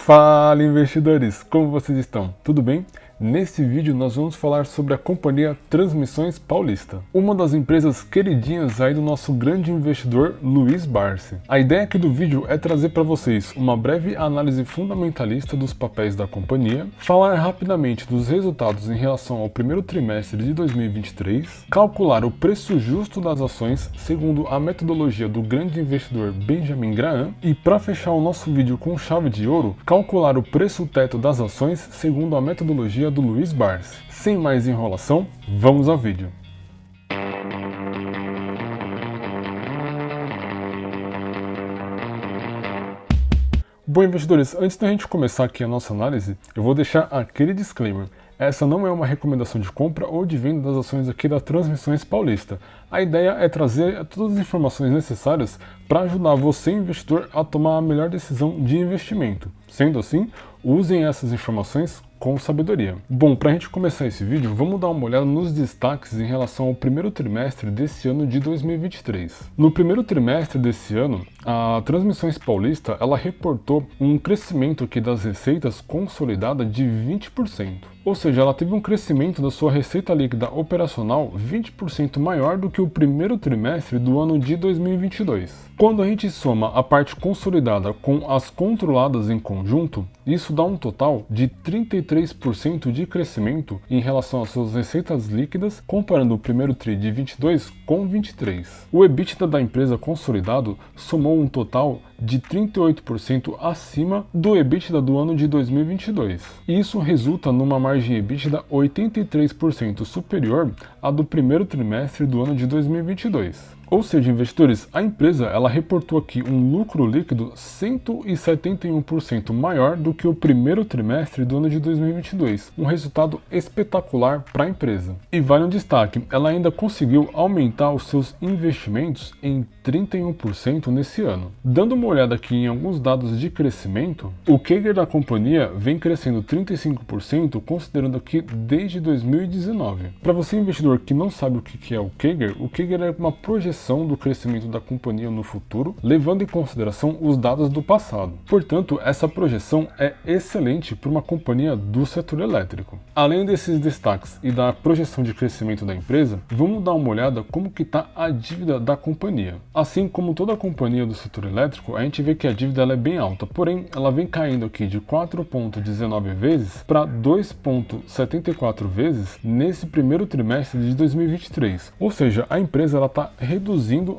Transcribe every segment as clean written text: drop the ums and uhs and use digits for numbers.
Fala, investidores! Como vocês estão? Tudo bem? Nesse vídeo nós vamos falar sobre a companhia Transmissões Paulista, uma das empresas queridinhas aí do nosso grande investidor Luiz Barsi. A ideia aqui do vídeo é trazer para vocês uma breve análise fundamentalista dos papéis da companhia, falar rapidamente dos resultados em relação ao primeiro trimestre de 2023, calcular o preço justo das ações segundo a metodologia do grande investidor Benjamin Graham e, para fechar o nosso vídeo com chave de ouro, calcular o preço teto das ações segundo a metodologia do Luiz Barsi. Sem mais enrolação, vamos ao vídeo. Bom, investidores, antes da gente começar aqui a nossa análise, eu vou deixar aquele disclaimer. Essa não é uma recomendação de compra ou de venda das ações aqui da Transmissões Paulista. A ideia é trazer todas as informações necessárias para ajudar você, investidor, a tomar a melhor decisão de investimento. Sendo assim, usem essas informações com sabedoria. Bom, para a gente começar esse vídeo, vamos dar uma olhada nos destaques em relação ao primeiro trimestre desse ano de 2023. No primeiro trimestre desse ano, a Transmissões Paulista ela reportou um crescimento aqui das receitas consolidada de 20%. Ou seja, ela teve um crescimento da sua receita líquida operacional 20% maior do que o primeiro trimestre do ano de 2022. Quando a gente soma a parte consolidada com as controladas em conjunto, isso dá um total de 33% de crescimento em relação às suas receitas líquidas, comparando o primeiro tri de 22 com 23. O EBITDA da empresa consolidado somou um total de 38% acima do EBITDA do ano de 2022. E isso resulta numa margem EBITDA 83% superior à do primeiro trimestre do ano de 2022. Ou seja, investidores, a empresa ela reportou aqui um lucro líquido 171% maior do que o primeiro trimestre do ano de 2022, um resultado espetacular para a empresa. E vale um destaque, ela ainda conseguiu aumentar os seus investimentos em 31% nesse ano. Dando uma olhada aqui em alguns dados de crescimento, o CAGR da companhia vem crescendo 35%, considerando aqui desde 2019. Para você investidor que não sabe o que é o CAGR é uma projeção do crescimento da companhia no futuro, levando em consideração os dados do passado. Portanto, essa projeção é excelente para uma companhia do setor elétrico. Além desses destaques e da projeção de crescimento da empresa, vamos dar uma olhada como que está a dívida da companhia. Assim como toda a companhia do setor elétrico, a gente vê que a dívida ela é bem alta, porém ela vem caindo aqui de 4,19 vezes para 2,74 vezes nesse primeiro trimestre de 2023. Ou seja, a empresa está reduzindo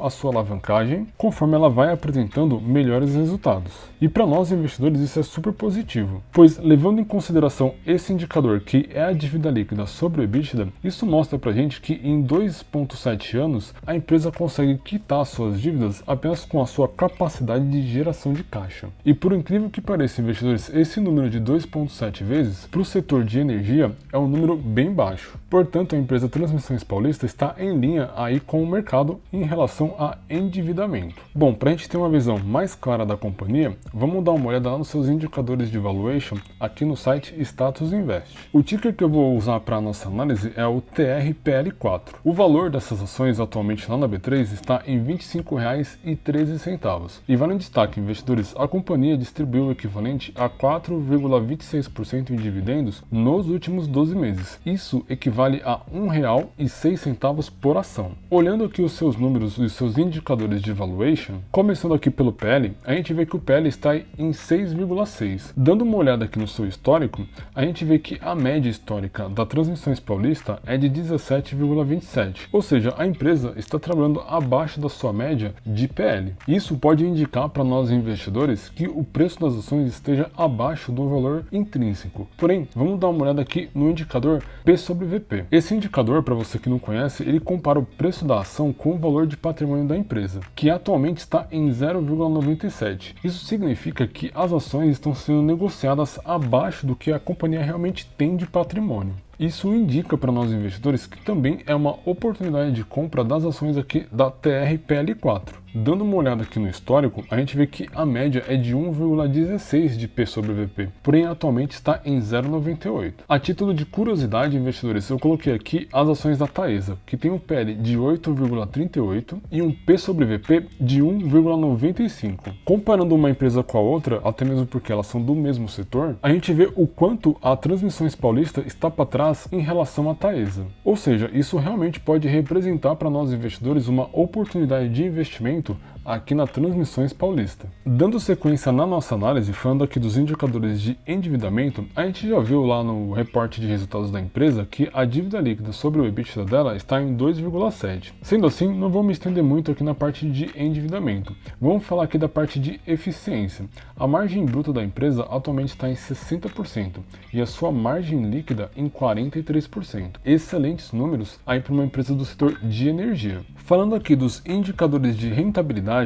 a sua alavancagem conforme ela vai apresentando melhores resultados. E para nós investidores isso é super positivo, pois levando em consideração esse indicador que é a dívida líquida sobre o EBITDA, isso mostra pra gente que em 2,7 anos a empresa consegue quitar suas dívidas apenas com a sua capacidade de geração de caixa. E por incrível que pareça, investidores, esse número de 2,7 vezes para o setor de energia é um número bem baixo. Portanto, a empresa Transmissões Paulista está em linha aí com o mercado em relação a endividamento. Bom, para a gente ter uma visão mais clara da companhia, vamos dar uma olhada lá nos seus indicadores de valuation aqui no site Status Invest. O ticker que eu vou usar para a nossa análise é o TRPL4. O valor dessas ações atualmente lá na B3 está em R$ 25,13. E vale um destaque, investidores, a companhia distribuiu o equivalente a 4,26% em dividendos nos últimos 12 meses. Isso equivale a R$ 1,06 por ação. Olhando aqui os seus números e os seus indicadores de valuation, começando aqui pelo PL, a gente vê que o PL está em 6,6. Dando uma olhada aqui no seu histórico, a gente vê que a média histórica da Transmissões Paulista é de 17,27. Ou seja, a empresa está trabalhando abaixo da sua média de PL. Isso pode indicar para nós investidores que o preço das ações esteja abaixo do valor intrínseco. Porém, vamos dar uma olhada aqui no indicador P sobre VP. Esse indicador, para você que não conhece, ele compara o preço da ação com o valor de patrimônio da empresa, que atualmente está em 0,97. Isso significa que as ações estão sendo negociadas abaixo do que a companhia realmente tem de patrimônio. Isso indica para nós investidores que também é uma oportunidade de compra das ações aqui da TRPL4. Dando uma olhada aqui no histórico, a gente vê que a média é de 1,16 de P sobre VP, porém atualmente está em 0,98. A título de curiosidade, investidores, eu coloquei aqui as ações da Taesa, que tem um PL de 8,38 e um P sobre VP de 1,95. Comparando uma empresa com a outra, até mesmo porque elas são do mesmo setor, a gente vê o quanto a Transmissões Paulista está para trás em relação à Taesa. Ou seja, isso realmente pode representar para nós investidores uma oportunidade de investimento aqui na Transmissões Paulista. Dando sequência na nossa análise, falando aqui dos indicadores de endividamento, a gente já viu lá no reporte de resultados da empresa que a dívida líquida sobre o EBITDA dela está em 2,7. Sendo assim, não vou me estender muito aqui na parte de endividamento. Vamos falar aqui da parte de eficiência. A margem bruta da empresa atualmente está em 60% e a sua margem líquida em 43%. Excelentes números aí para uma empresa do setor de energia. Falando aqui dos indicadores de rentabilidade,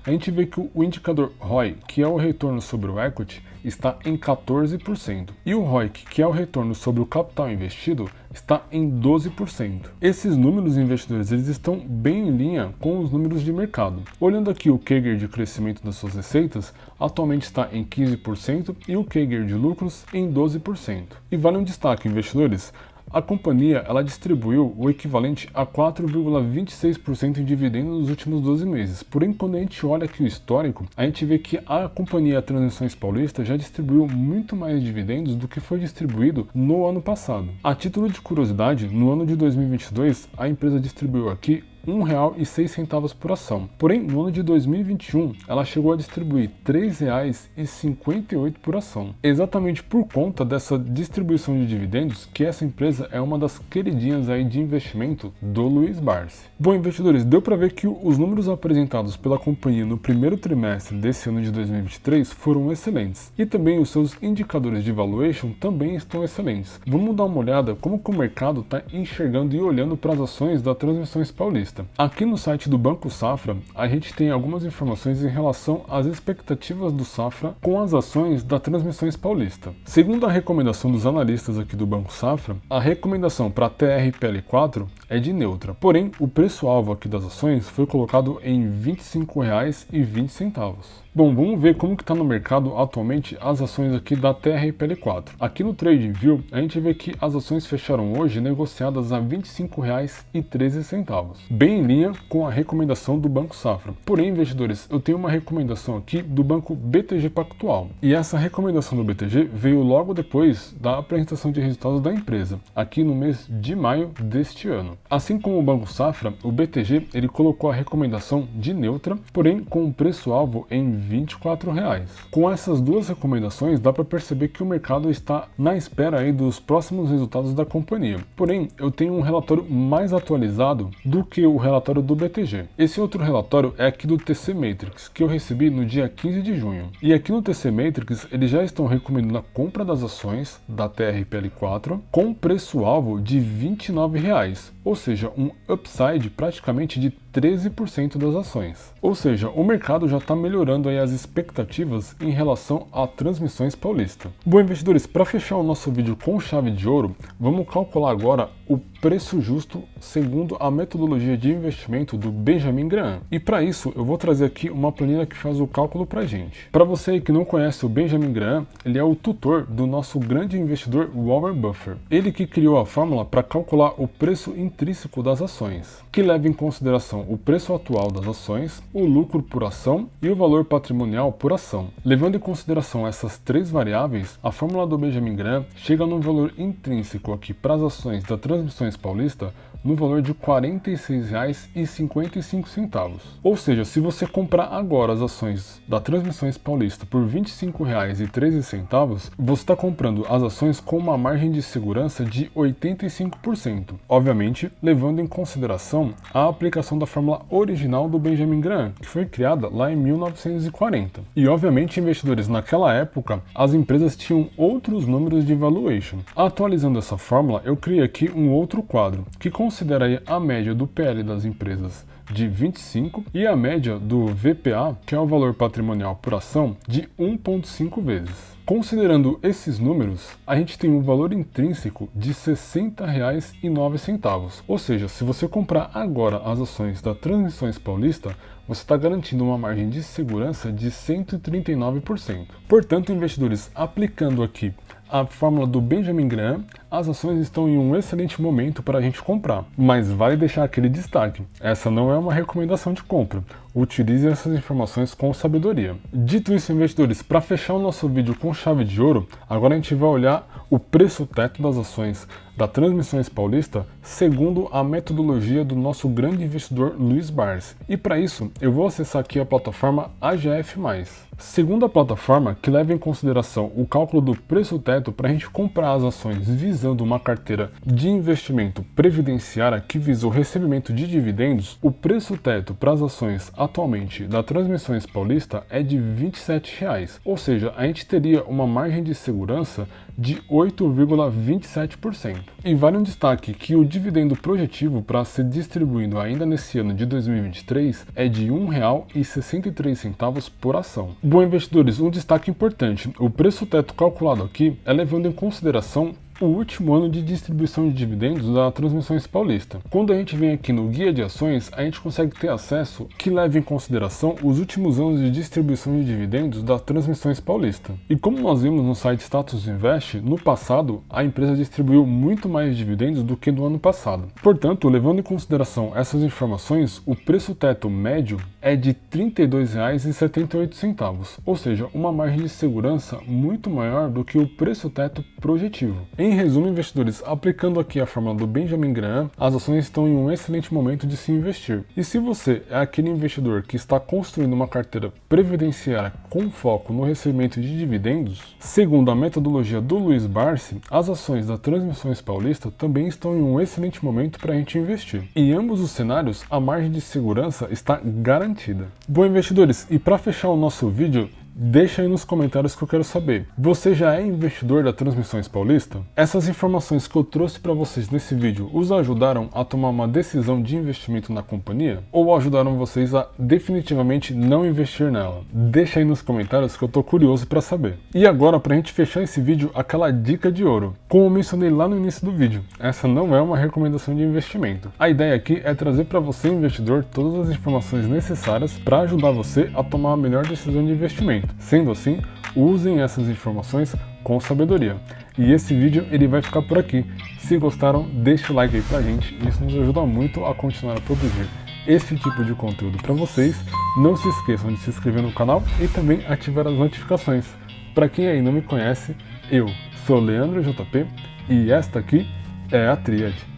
a gente vê que o indicador ROI, que é o retorno sobre o equity, está em 14%. E o ROIC, que é o retorno sobre o capital investido, está em 12%. Esses números, investidores, eles estão bem em linha com os números de mercado. Olhando aqui o CAGR de crescimento das suas receitas, atualmente está em 15% e o CAGR de lucros em 12%. E vale um destaque, investidores, a companhia ela distribuiu o equivalente a 4,26% em dividendos nos últimos 12 meses. Porém, quando a gente olha aqui o histórico, a gente vê que a companhia Transmissões Paulista já distribuiu muito mais dividendos do que foi distribuído no ano passado. A título de curiosidade, no ano de 2022, a empresa distribuiu aqui R$ 1,06 por ação. Porém, no ano de 2021, ela chegou a distribuir R$ 3,58 por ação. Exatamente por conta dessa distribuição de dividendos que essa empresa é uma das queridinhas aí de investimento do Luiz Barsi. Bom, investidores, deu para ver que os números apresentados pela companhia no primeiro trimestre desse ano de 2023 foram excelentes. E também os seus indicadores de valuation também estão excelentes. Vamos dar uma olhada como que o mercado está enxergando e olhando para as ações da Transmissões Paulista. Aqui no site do Banco Safra, a gente tem algumas informações em relação às expectativas do Safra com as ações da Transmissões Paulista. Segundo a recomendação dos analistas aqui do Banco Safra, a recomendação para a TRPL4 é de neutra. Porém, o preço-alvo aqui das ações foi colocado em R$ 25,20. Bom, vamos ver como que está no mercado atualmente as ações aqui da TRPL4. Aqui no TradingView, a gente vê que as ações fecharam hoje negociadas a R$ 25,13, bem em linha com a recomendação do Banco Safra. Porém, investidores, eu tenho uma recomendação aqui do Banco BTG Pactual. E essa recomendação do BTG veio logo depois da apresentação de resultados da empresa, aqui no mês de maio deste ano. Assim como o Banco Safra, o BTG ele colocou a recomendação de neutra, porém com o preço-alvo em R$ 24. Com essas duas recomendações, dá para perceber que o mercado está na espera aí dos próximos resultados da companhia. Porém, eu tenho um relatório mais atualizado do que o relatório do BTG. Esse outro relatório é aqui do TC Matrix, que eu recebi no dia 15 de junho. E aqui no TC Matrix, eles já estão recomendando a compra das ações da TRPL4 com preço-alvo de R$ 29, ou seja, um upside praticamente de 13% das ações. Ou seja, o mercado já está melhorando aí as expectativas em relação a Transmissões Paulista. Bom, investidores, para fechar o nosso vídeo com chave de ouro, vamos calcular agora o preço justo segundo a metodologia de investimento do Benjamin Graham. E para isso, eu vou trazer aqui uma planilha que faz o cálculo para a gente. Para você que não conhece o Benjamin Graham, ele é o tutor do nosso grande investidor Warren Buffett. Ele que criou a fórmula para calcular o preço intrínseco das ações, que leva em consideração o preço atual das ações, o lucro por ação e o valor patrimonial por ação. Levando em consideração essas três variáveis, a fórmula do Benjamin Graham chega num valor intrínseco aqui para as ações da Transmissões Paulista no valor de R$ 46,55. Ou seja, se você comprar agora as ações da Transmissões Paulista por R$ 25,13, você está comprando as ações com uma margem de segurança de 85%. Obviamente, levando em consideração a aplicação da fórmula original do Benjamin Graham, que foi criada lá em 1940. E obviamente, investidores, naquela época, as empresas tinham outros números de valuation. Atualizando essa fórmula, eu criei aqui um outro quadro, que considera aí a média do PL das empresas de 25 e a média do VPA, que é o valor patrimonial por ação, de 1,5 vezes. Considerando esses números, a gente tem um valor intrínseco de R$ 60,09. Ou seja, se você comprar agora as ações da Transmissões Paulista, você está garantindo uma margem de segurança de 139%. Portanto, investidores, aplicando aqui a fórmula do Benjamin Graham, as ações estão em um excelente momento para a gente comprar. Mas vale deixar aquele destaque, essa não é uma recomendação de compra. Utilize essas informações com sabedoria. Dito isso, investidores, para fechar o nosso vídeo com chave de ouro, agora a gente vai olhar o preço teto das ações da Transmissões Paulista segundo a metodologia do nosso grande investidor Luiz Barsi. E para isso, eu vou acessar aqui a plataforma AGF+. Segundo a plataforma, que leva em consideração o cálculo do preço teto para a gente comprar as ações visando uma carteira de investimento previdenciária que visa o recebimento de dividendos, o preço teto para as ações atualmente da Transmissões Paulista é de R$ 27,00, ou seja, a gente teria uma margem de segurança de 8,27%. E vale um destaque que o dividendo projetivo para ser distribuído ainda nesse ano de 2023 é de R$ 1,63 por ação. Bom, investidores, um destaque importante, o preço teto calculado aqui é levando em consideração o último ano de distribuição de dividendos da Transmissões Paulista. Quando a gente vem aqui no guia de ações, a gente consegue ter acesso que leva em consideração os últimos anos de distribuição de dividendos da Transmissões Paulista. E como nós vimos no site Status Invest, no passado a empresa distribuiu muito mais dividendos do que no ano passado. Portanto, levando em consideração essas informações, o preço teto médio é de R$ 32,78, ou seja, uma margem de segurança muito maior do que o preço teto projetivo. Em resumo, investidores, aplicando aqui a fórmula do Benjamin Graham, as ações estão em um excelente momento de se investir. E se você é aquele investidor que está construindo uma carteira previdenciária com foco no recebimento de dividendos, segundo a metodologia do Luiz Barsi, as ações da Transmissões Paulista também estão em um excelente momento para a gente investir. Em ambos os cenários, a margem de segurança está garantida. Bom, investidores, e para fechar o nosso vídeo, deixa aí nos comentários que eu quero saber. Você já é investidor da Transmissões Paulista? Essas informações que eu trouxe para vocês nesse vídeo os ajudaram a tomar uma decisão de investimento na companhia? Ou ajudaram vocês a definitivamente não investir nela? Deixa aí nos comentários que eu tô curioso para saber. E agora, pra gente fechar esse vídeo, aquela dica de ouro. Como eu mencionei lá no início do vídeo, essa não é uma recomendação de investimento. A ideia aqui é trazer para você, investidor, todas as informações necessárias para ajudar você a tomar a melhor decisão de investimento. Sendo assim, usem essas informações com sabedoria. E esse vídeo ele vai ficar por aqui. Se gostaram, deixa o like aí pra gente, isso nos ajuda muito a continuar a produzir esse tipo de conteúdo para vocês. Não se esqueçam de se inscrever no canal e também ativar as notificações. Para quem aí não me conhece, eu sou Leandro JP e esta aqui é a Tríade.